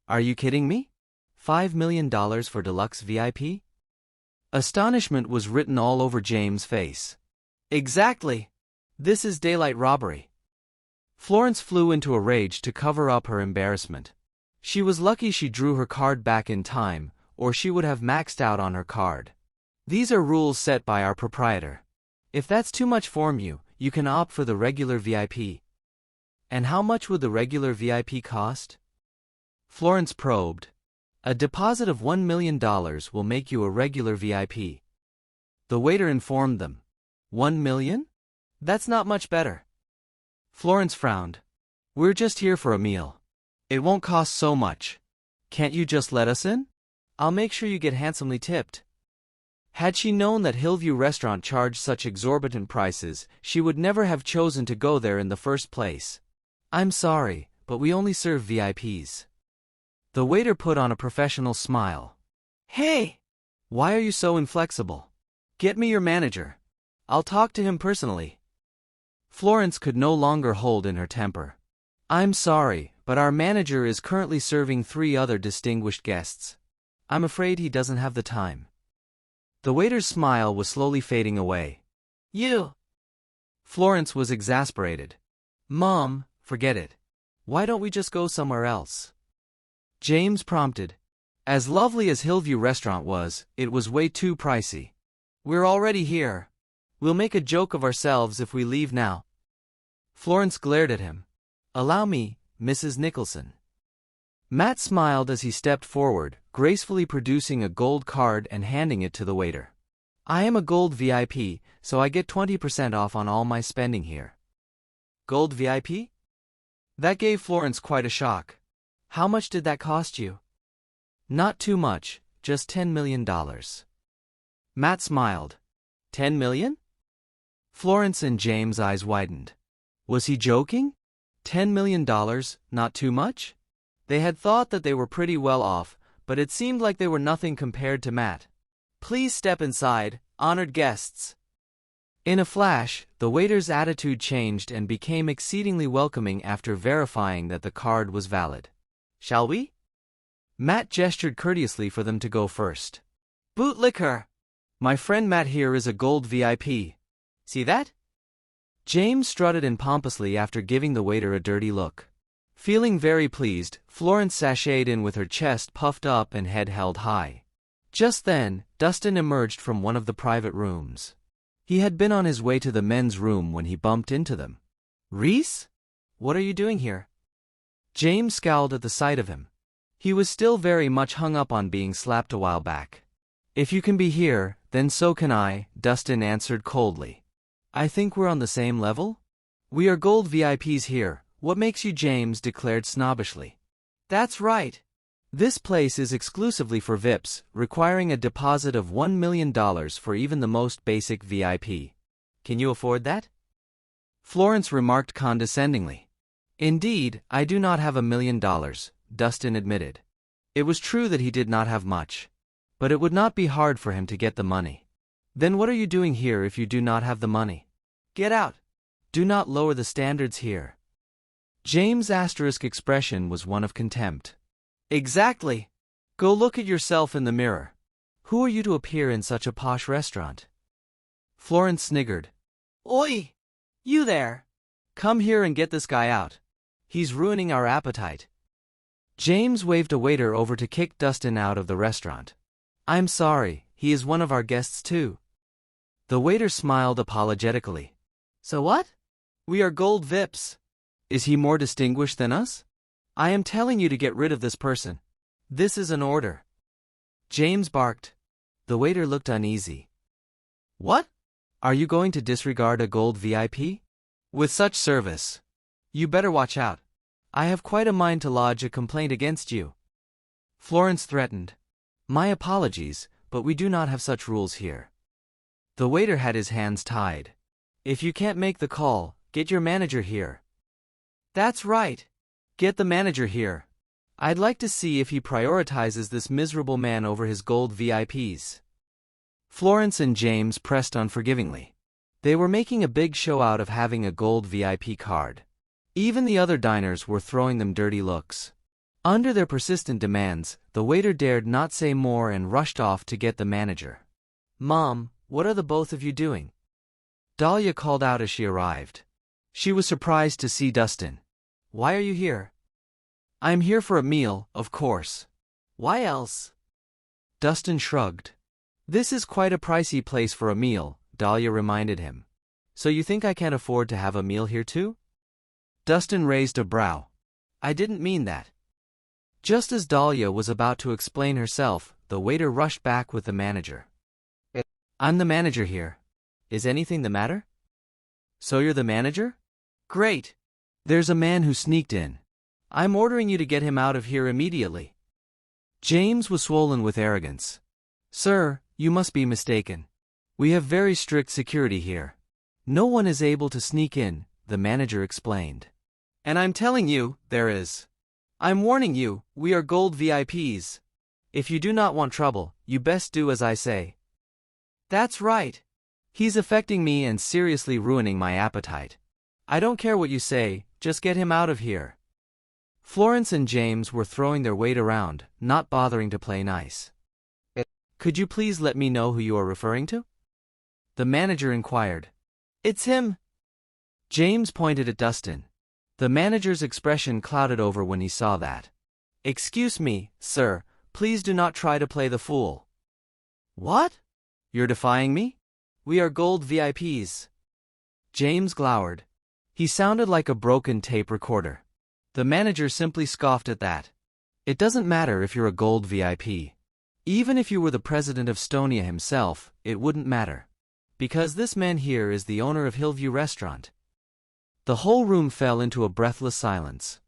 Are you kidding me? $5 million for deluxe VIP? Astonishment was written all over James' face. Exactly. This is daylight robbery. Florence flew into a rage to cover up her embarrassment. She was lucky she drew her card back in time, or she would have maxed out on her card. These are rules set by our proprietor. If that's too much for you, you can opt for the regular VIP. And how much would the regular VIP cost? Florence probed. A deposit of $1 million will make you a regular VIP. The waiter informed them. $1 million? That's not much better. Florence frowned. We're just here for a meal. It won't cost so much. Can't you just let us in? I'll make sure you get handsomely tipped. Had she known that Hillview Restaurant charged such exorbitant prices, she would never have chosen to go there in the first place. I'm sorry, but we only serve VIPs. The waiter put on a professional smile. Hey! Why are you so inflexible? Get me your manager. I'll talk to him personally. Florence could no longer hold in her temper. I'm sorry, but our manager is currently serving 3 other distinguished guests. I'm afraid he doesn't have the time. The waiter's smile was slowly fading away. You! Florence was exasperated. Mom, forget it. Why don't we just go somewhere else? James prompted. As lovely as Hillview Restaurant was, it was way too pricey. We're already here. We'll make a joke of ourselves if we leave now. Florence glared at him. Allow me, Mrs. Nicholson. Matt smiled as he stepped forward, gracefully producing a gold card and handing it to the waiter. I am a gold VIP, so I get 20% off on all my spending here. Gold VIP? That gave Florence quite a shock. How much did that cost you? Not too much, just $10 million. Matt smiled. $10 million? Florence and James' eyes widened. Was he joking? $10 million, not too much? They had thought that they were pretty well off, but it seemed like they were nothing compared to Matt. Please step inside, honored guests. In a flash, the waiter's attitude changed and became exceedingly welcoming after verifying that the card was valid. Shall we? Matt gestured courteously for them to go first. Bootlicker! My friend Matt here is a gold VIP. See that? James strutted in pompously after giving the waiter a dirty look. Feeling very pleased, Florence sashayed in with her chest puffed up and head held high. Just then, Dustin emerged from one of the private rooms. He had been on his way to the men's room when he bumped into them. Rhys? What are you doing here? James scowled at the sight of him. He was still very much hung up on being slapped a while back. If you can be here, then so can I, Dustin answered coldly. I think we're on the same level? We are gold VIPs here. What makes you James? Declared snobbishly. That's right. This place is exclusively for VIPs, requiring a deposit of $1 million for even the most basic VIP. Can you afford that? Florence remarked condescendingly. Indeed, I do not have $1 million, Dustin admitted. It was true that he did not have much. But it would not be hard for him to get the money. Then what are you doing here if you do not have the money? Get out. Do not lower the standards here. James' asterisk expression was one of contempt. Exactly. Go look at yourself in the mirror. Who are you to appear in such a posh restaurant? Florence sniggered. Oi! You there! Come here and get this guy out. He's ruining our appetite. James waved a waiter over to kick Dustin out of the restaurant. I'm sorry, he is one of our guests too. The waiter smiled apologetically. So what? We are gold VIPs. Is he more distinguished than us? I am telling you to get rid of this person. This is an order. James barked. The waiter looked uneasy. What? Are you going to disregard a gold VIP? With such service. You better watch out. I have quite a mind to lodge a complaint against you. Florence threatened. My apologies, but we do not have such rules here. The waiter had his hands tied. If you can't make the call, get your manager here. That's right. Get the manager here. I'd like to see if he prioritizes this miserable man over his gold VIPs. Florence and James pressed unforgivingly. They were making a big show out of having a gold VIP card. Even the other diners were throwing them dirty looks. Under their persistent demands, the waiter dared not say more and rushed off to get the manager. "Mom, what are the both of you doing?" Dahlia called out as she arrived. She was surprised to see Dustin. "Why are you here?" "I'm here for a meal, of course. Why else?" Dustin shrugged. "This is quite a pricey place for a meal," Dahlia reminded him. "So you think I can't afford to have a meal here too?" Dustin raised a brow. "I didn't mean that." Just as Dahlia was about to explain herself, the waiter rushed back with the manager. "I'm the manager here. Is anything the matter?" "So you're the manager? Great. There's a man who sneaked in. I'm ordering you to get him out of here immediately." James was swollen with arrogance. "Sir, you must be mistaken. We have very strict security here. No one is able to sneak in," the manager explained. "And I'm telling you, there is. I'm warning you, we are gold VIPs. If you do not want trouble, you best do as I say." "That's right. He's affecting me and seriously ruining my appetite. I don't care what you say, just get him out of here." Florence and James were throwing their weight around, not bothering to play nice. "Could you please let me know who you are referring to?" the manager inquired. "It's him." James pointed at Dustin. The manager's expression clouded over when he saw that. "Excuse me, sir, please do not try to play the fool." "What? You're defying me? We are gold VIPs." James glowered. He sounded like a broken tape recorder. The manager simply scoffed at that. "It doesn't matter if you're a gold VIP. Even if you were the president of Stonia himself, it wouldn't matter. Because this man here is the owner of Hillview Restaurant." The whole room fell into a breathless silence.